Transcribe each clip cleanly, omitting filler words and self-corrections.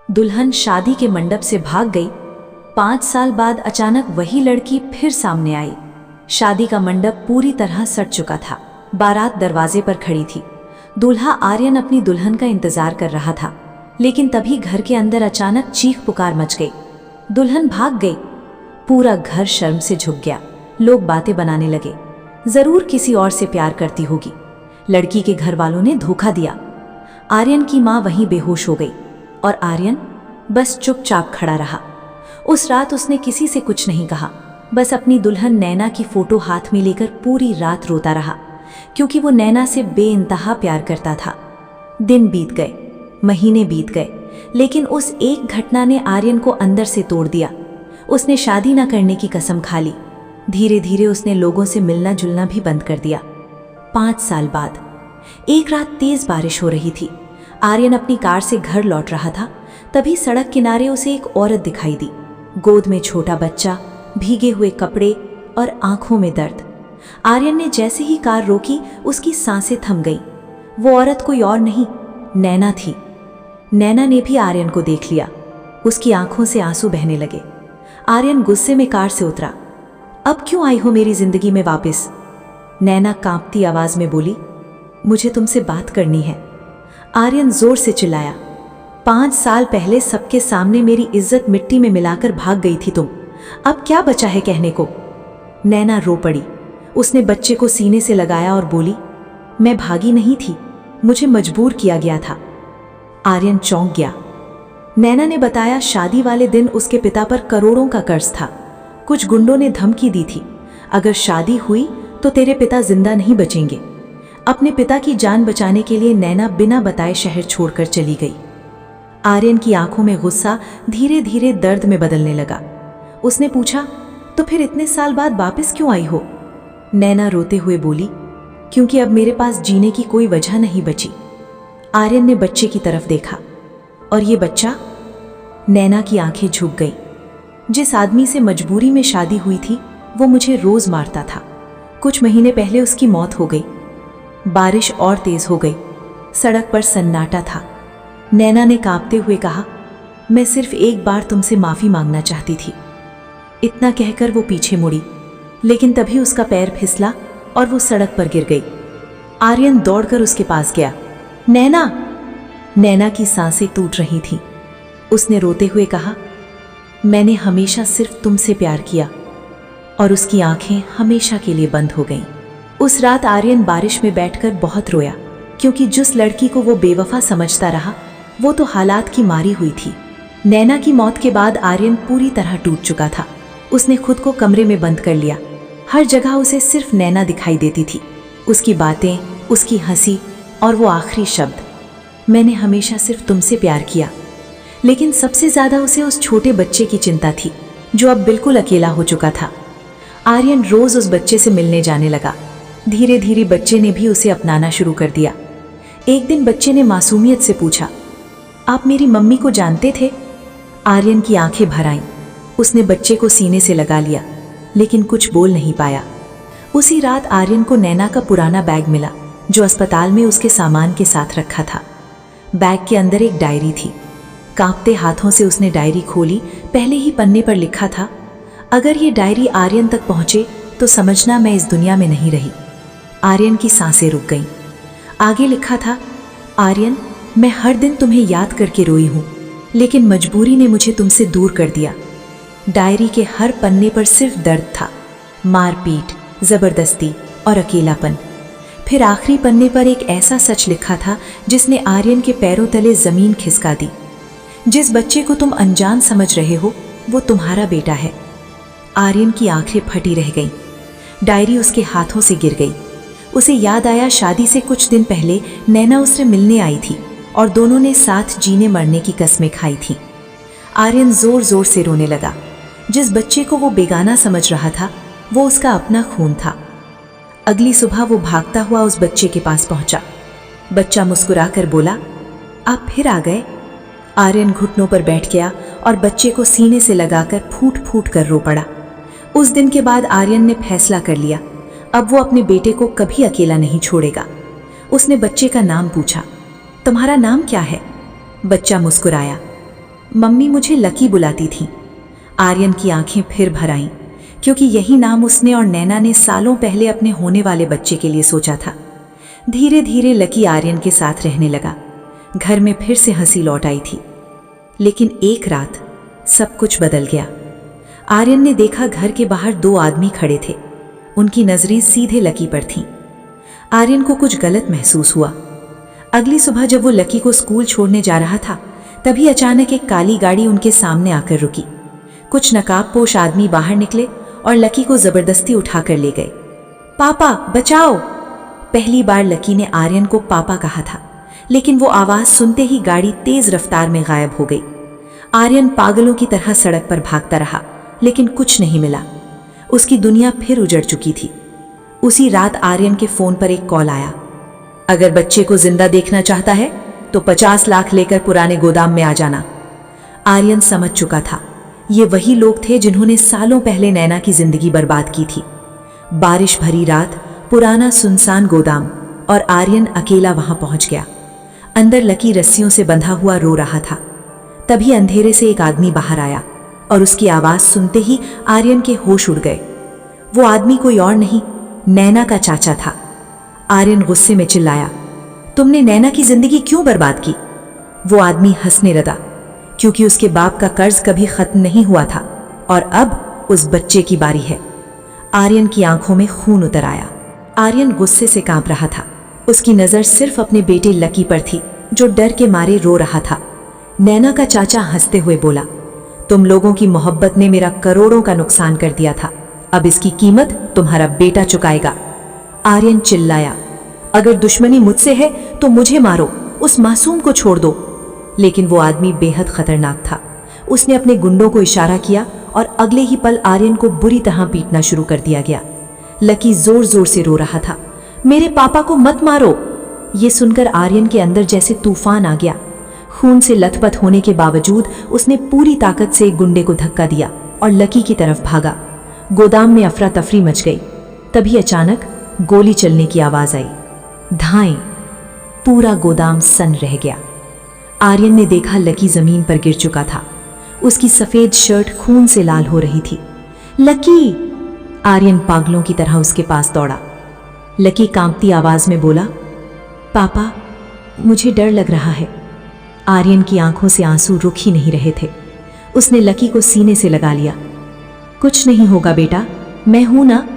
दुल्हन शादी के मंडप से भाग गई। 5 साल बाद अचानक वही लड़की फिर सामने आई। शादी का मंडप पूरी तरह सड़ चुका था। बारात दरवाजे पर खड़ी थी। दूल्हा आर्यन अपनी दुल्हन का इंतजार कर रहा था, लेकिन तभी घर के अंदर अचानक चीख पुकार मच गई। दुल्हन भाग गई। पूरा घर शर्म से झुक गया। लोग बातें बनाने लगे, जरूर किसी और से प्यार करती होगी। लड़की के घर वालों ने धोखा दिया। आर्यन की माँ वहीं बेहोश हो गई और आर्यन बस चुपचाप खड़ा रहा। उस रात उसने किसी से कुछ नहीं कहा, बस अपनी दुल्हन नैना की फोटो हाथ में लेकर पूरी रात रोता रहा, क्योंकि वो नैना से बेइंतहा प्यार करता था। दिन बीत गए, महीने बीत गए, लेकिन उस एक घटना ने आर्यन को अंदर से तोड़ दिया। उसने शादी न करने की कसम खा ली। धीरे धीरे उसने लोगों से मिलना जुलना भी बंद कर दिया। 5 साल बाद एक रात तेज बारिश हो रही थी। आर्यन अपनी कार से घर लौट रहा था, तभी सड़क किनारे उसे एक औरत दिखाई दी। गोद में छोटा बच्चा, भीगे हुए कपड़े और आंखों में दर्द। आर्यन ने जैसे ही कार रोकी, उसकी सांसें थम गईं। वो औरत कोई और नहीं, नैना थी। नैना ने भी आर्यन को देख लिया। उसकी आंखों से आंसू बहने लगे। आर्यन गुस्से में कार से उतरा। अब क्यों आई हो मेरी जिंदगी में वापस? नैना कांपती आवाज में बोली, मुझे तुमसे बात करनी है। आर्यन जोर से चिल्लाया, 5 साल पहले सबके सामने मेरी इज्जत मिट्टी में मिलाकर भाग गई थी तुम, अब क्या बचा है कहने को? नैना रो पड़ी। उसने बच्चे को सीने से लगाया और बोली, मैं भागी नहीं थी, मुझे मजबूर किया गया था। आर्यन चौंक गया। नैना ने बताया, शादी वाले दिन उसके पिता पर करोड़ों का कर्ज था। कुछ गुंडों ने धमकी दी थी, अगर शादी हुई तो तेरे पिता जिंदा नहीं बचेंगे। अपने पिता की जान बचाने के लिए नैना बिना बताए शहर छोड़कर चली गई। आर्यन की आंखों में गुस्सा धीरे धीरे दर्द में बदलने लगा। उसने पूछा, तो फिर इतने साल बाद वापस क्यों आई हो? नैना रोते हुए बोली, क्योंकि अब मेरे पास जीने की कोई वजह नहीं बची। आर्यन ने बच्चे की तरफ देखा, और ये बच्चा? नैना की आंखें झुक गईं। जिस आदमी से मजबूरी में शादी हुई थी, वो मुझे रोज मारता था। कुछ महीने पहले उसकी मौत हो गई। बारिश और तेज हो गई। सड़क पर सन्नाटा था। नैना ने कांपते हुए कहा, मैं सिर्फ एक बार तुमसे माफी मांगना चाहती थी। इतना कहकर वो पीछे मुड़ी, लेकिन तभी उसका पैर फिसला और वो सड़क पर गिर गई। आर्यन दौड़कर उसके पास गया। नैना! नैना की सांसें टूट रही थीं। उसने रोते हुए कहा, मैंने हमेशा सिर्फ तुमसे प्यार किया। और उसकी आंखें हमेशा के लिए बंद हो गईं। उस रात आर्यन बारिश में बैठकर बहुत रोया, क्योंकि जिस लड़की को वो बेवफा समझता रहा, वो तो हालात की मारी हुई थी। नैना की मौत के बाद आर्यन पूरी तरह टूट चुका था। उसने खुद को कमरे में बंद कर लिया। हर जगह उसे सिर्फ नैना दिखाई देती थी, उसकी बातें, उसकी हंसी और वो आखिरी शब्द, मैंने हमेशा सिर्फ तुमसे प्यार किया। लेकिन सबसे ज्यादा उसे उस छोटे बच्चे की चिंता थी, जो अब बिल्कुल अकेला हो चुका था। आर्यन रोज उस बच्चे से मिलने जाने लगा। धीरे धीरे बच्चे ने भी उसे अपनाना शुरू कर दिया। एक दिन बच्चे ने मासूमियत से पूछा, आप मेरी मम्मी को जानते थे? आर्यन की आंखें भर आईं। उसने बच्चे को सीने से लगा लिया, लेकिन कुछ बोल नहीं पाया। उसी रात आर्यन को नैना का पुराना बैग मिला, जो अस्पताल में उसके सामान के साथ रखा था। बैग के अंदर एक डायरी थी। कांपते हाथों से उसने डायरी खोली। पहले ही पन्ने पर लिखा था, अगर ये डायरी आर्यन तक पहुंचे तो समझना मैं इस दुनिया में नहीं रही। आर्यन की सांसें रुक गईं। आगे लिखा था, आर्यन, मैं हर दिन तुम्हें याद करके रोई हूं, लेकिन मजबूरी ने मुझे तुमसे दूर कर दिया। डायरी के हर पन्ने पर सिर्फ दर्द था, मारपीट, जबरदस्ती और अकेलापन। फिर आखिरी पन्ने पर एक ऐसा सच लिखा था जिसने आर्यन के पैरों तले जमीन खिसका दी। जिस बच्चे को तुम अनजान समझ रहे हो, वो तुम्हारा बेटा है। आर्यन की आंखें फटी रह गईं। डायरी उसके हाथों से गिर गई। उसे याद आया, शादी से कुछ दिन पहले नैना उससे मिलने आई थी और दोनों ने साथ जीने मरने की कस्में खाई थीं। आर्यन जोर जोर से रोने लगा। जिस बच्चे को वो बेगाना समझ रहा था, वो उसका अपना खून था। अगली सुबह वो भागता हुआ उस बच्चे के पास पहुंचा। बच्चा मुस्कुराकर बोला, आप फिर आ गए। आर्यन घुटनों पर बैठ गया और बच्चे को सीने से लगाकर फूट फूट कर रो पड़ा। उस दिन के बाद आर्यन ने फैसला कर लिया, अब वो अपने बेटे को कभी अकेला नहीं छोड़ेगा। उसने बच्चे का नाम पूछा, तुम्हारा नाम क्या है? बच्चा मुस्कुराया, मम्मी मुझे लकी बुलाती थी। आर्यन की आंखें फिर भर आईं, क्योंकि यही नाम उसने और नैना ने सालों पहले अपने होने वाले बच्चे के लिए सोचा था। धीरे धीरे लकी आर्यन के साथ रहने लगा। घर में फिर से हंसी लौट आई थी। लेकिन एक रात सब कुछ बदल गया। आर्यन ने देखा घर के बाहर 2 आदमी खड़े थे। उनकी नजरें सीधे लकी पर थीं। आर्यन को कुछ गलत महसूस हुआ। अगली सुबह जब वो लकी को स्कूल छोड़ने जा रहा था, तभी अचानक एक काली गाड़ी उनके सामने आकर रुकी। कुछ नकाबपोश आदमी बाहर निकले और लकी को जबरदस्ती उठाकर ले गए। पापा बचाओ! पहली बार लकी ने आर्यन को पापा कहा था, लेकिन वो आवाज सुनते ही गाड़ी तेज रफ्तार में गायब हो गई। आर्यन पागलों की तरह सड़क पर भागता रहा, लेकिन कुछ नहीं मिला। उसकी दुनिया फिर उजड़ चुकी थी। उसी रात आर्यन के फोन पर एक कॉल आया। अगर बच्चे को जिंदा देखना चाहता है तो 50 लाख लेकर पुराने गोदाम में आ जाना। आर्यन समझ चुका था, ये वही लोग थे जिन्होंने सालों पहले नैना की जिंदगी बर्बाद की थी। बारिश भरी रात, पुराना सुनसान गोदाम, और आर्यन अकेला वहां पहुंच गया। अंदर लकी रस्सियों से बंधा हुआ रो रहा था। तभी अंधेरे से एक आदमी बाहर आया और उसकी आवाज सुनते ही आर्यन के होश उड़ गए। वो आदमी कोई और नहीं, नैना का चाचा था। आर्यन गुस्से में चिल्लाया, तुमने नैना की जिंदगी क्यों बर्बाद की? वो आदमी हंसने लगा, क्योंकि उसके बाप का कर्ज कभी खत्म नहीं हुआ था और अब उस बच्चे की बारी है। आर्यन की आंखों में खून उतर आया। आर्यन गुस्से से कांप रहा था। उसकी नजर सिर्फ अपने बेटे लकी पर थी, जो डर के मारे रो रहा था। नैना का चाचा हंसते हुए बोला, तुम लोगों की मोहब्बत ने मेरा करोड़ों का नुकसान कर दिया था, अब इसकी कीमत तुम्हारा बेटा चुकाएगा। आर्यन चिल्लाया, अगर दुश्मनी मुझसे है तो मुझे मारो, उस मासूम को छोड़ दो। लेकिन वो आदमी बेहद खतरनाक था। उसने अपने गुंडों को इशारा किया और अगले ही पल आर्यन को बुरी तरह पीटना शुरू कर दिया गया। लकी जोर जोर से रो रहा था, मेरे पापा को मत मारो। ये सुनकर आर्यन के अंदर जैसे तूफान आ गया। खून से लथपथ होने के बावजूद उसने पूरी ताकत से एक गुंडे को धक्का दिया और लकी की तरफ भागा। गोदाम में अफरा तफरी मच गई। तभी अचानक गोली चलने की आवाज आई। धाएं! पूरा गोदाम सन रह गया। आर्यन ने देखा लकी जमीन पर गिर चुका था। उसकी सफेद शर्ट खून से लाल हो रही थी। लकी! आर्यन पागलों की तरह उसके पास दौड़ा। लकी कांपती आवाज में बोला, पापा मुझे डर लग रहा है। आर्यन की आंखों से आंसू रुक ही नहीं रहे थे। उसने लकी को सीने से लगा लिया। कुछ नहीं होगा बेटा, मैं हूं ना।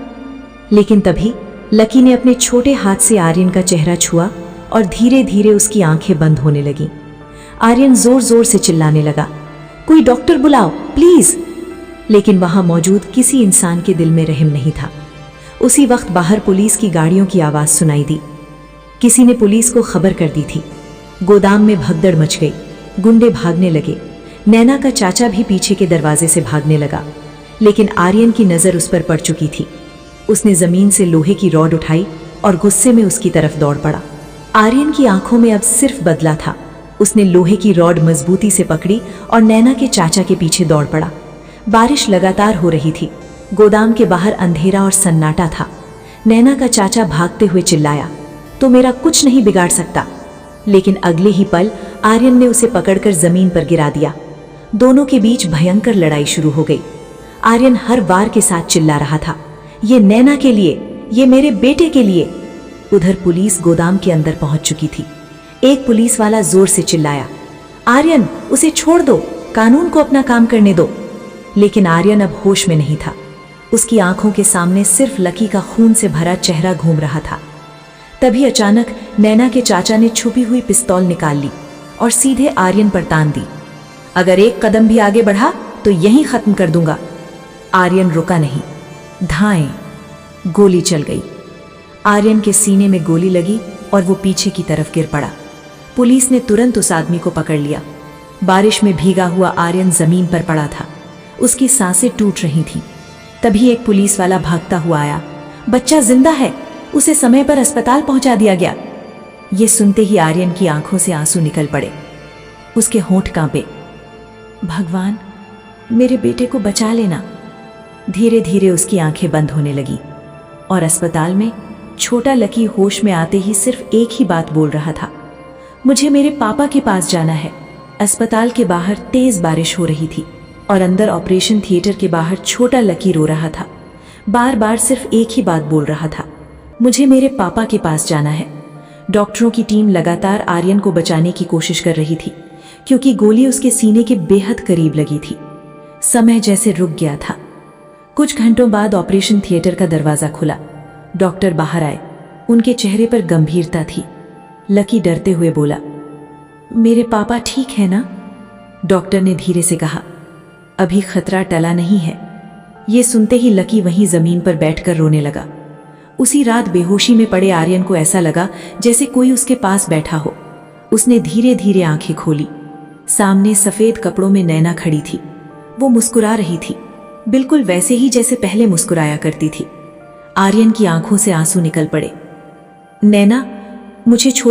लेकिन तभी लकी ने अपने छोटे हाथ से आर्यन का चेहरा छुआ और धीरे धीरे उसकी आंखें बंद होने लगीं। आर्यन जोर जोर से चिल्लाने लगा, कोई डॉक्टर बुलाओ प्लीज। लेकिन वहां मौजूद किसी इंसान के दिल में रहम नहीं था। उसी वक्त बाहर पुलिस की गाड़ियों की आवाज सुनाई दी। किसी ने पुलिस को खबर कर दी थी। गोदाम में भगदड़ मच गई। गुंडे भागने लगे। नैना का चाचा भी पीछे के दरवाजे से भागने लगा, लेकिन आर्यन की नजर उस पर पड़ चुकी थी। उसने जमीन से लोहे की रॉड उठाई और गुस्से में उसकी तरफ दौड़ पड़ा। आर्यन की आंखों में अब सिर्फ बदला था। उसने लोहे की रॉड मजबूती से पकड़ी और नैना के चाचा के पीछे दौड़ पड़ा। बारिश लगातार हो रही थी। गोदाम के बाहर अंधेरा और सन्नाटा था। नैना का चाचा भागते हुए चिल्लाया, तो मेरा कुछ नहीं बिगाड़ सकता। लेकिन अगले ही पल आर्यन ने उसे पकड़कर जमीन पर गिरा दिया। दोनों के बीच भयंकर लड़ाई शुरू हो गई। आर्यन हर वार के साथ चिल्ला रहा था, ये नैना के लिए, ये मेरे बेटे के लिए। उधर पुलिस गोदाम के अंदर पहुंच चुकी थी। एक पुलिस वाला जोर से चिल्लाया, आर्यन उसे छोड़ दो, कानून को अपना काम करने दो। लेकिन आर्यन अब होश में नहीं था। उसकी आंखों के सामने सिर्फ लकी का खून से भरा चेहरा घूम रहा था। तभी अचानक नैना के चाचा ने छुपी हुई पिस्तौल निकाल ली और सीधे आर्यन पर तान दी। अगर एक कदम भी आगे बढ़ा तो यहीं खत्म कर दूंगा। आर्यन रुका नहीं। धाएं! गोली चल गई। आर्यन के सीने में गोली लगी और वो पीछे की तरफ गिर पड़ा। पुलिस ने तुरंत उस आदमी को पकड़ लिया। बारिश में भीगा हुआ आर्यन जमीन पर पड़ा था। उसकी सांसें टूट रही थीं। तभी एक पुलिस वाला भागता हुआ आया। बच्चा जिंदा है, उसे समय पर अस्पताल पहुंचा दिया गया। ये सुनते ही आर्यन की आंखों से आंसू निकल पड़े। उसके होंठ कांपे। भगवान, मेरे बेटे को बचा लेना। धीरे धीरे उसकी आंखें बंद होने लगी और अस्पताल में छोटा लकी होश में आते ही सिर्फ एक ही बात बोल रहा था, मुझे मेरे पापा के पास जाना है। अस्पताल के बाहर तेज बारिश हो रही थी और अंदर ऑपरेशन थिएटर के बाहर छोटा लकी रो रहा था। बार बार सिर्फ एक ही बात बोल रहा था, मुझे मेरे पापा के पास जाना है। डॉक्टरों की टीम लगातार आर्यन को बचाने की कोशिश कर रही थी क्योंकि गोली उसके सीने के बेहद करीब लगी थी। समय जैसे रुक गया था। कुछ घंटों बाद ऑपरेशन थिएटर का दरवाजा खुला। डॉक्टर बाहर आए। उनके चेहरे पर गंभीरता थी। लकी डरते हुए बोला, मेरे पापा ठीक है ना? डॉक्टर ने धीरे से कहा, अभी खतरा टला नहीं है। ये सुनते ही लकी वहीं जमीन पर बैठकर रोने लगा। उसी रात बेहोशी में पड़े आर्यन को ऐसा लगा जैसे कोई उसके पास बैठा हो। उसने धीरे धीरे आंखें खोली। सामने सफेद कपड़ों में नैना खड़ी थी। वो मुस्कुरा रही थी, बिल्कुल वैसे ही जैसे पहले मुस्कुराया करती थी। आर्यन की आंखों से आंसू निकल पड़े। नैना, मुझे छोड़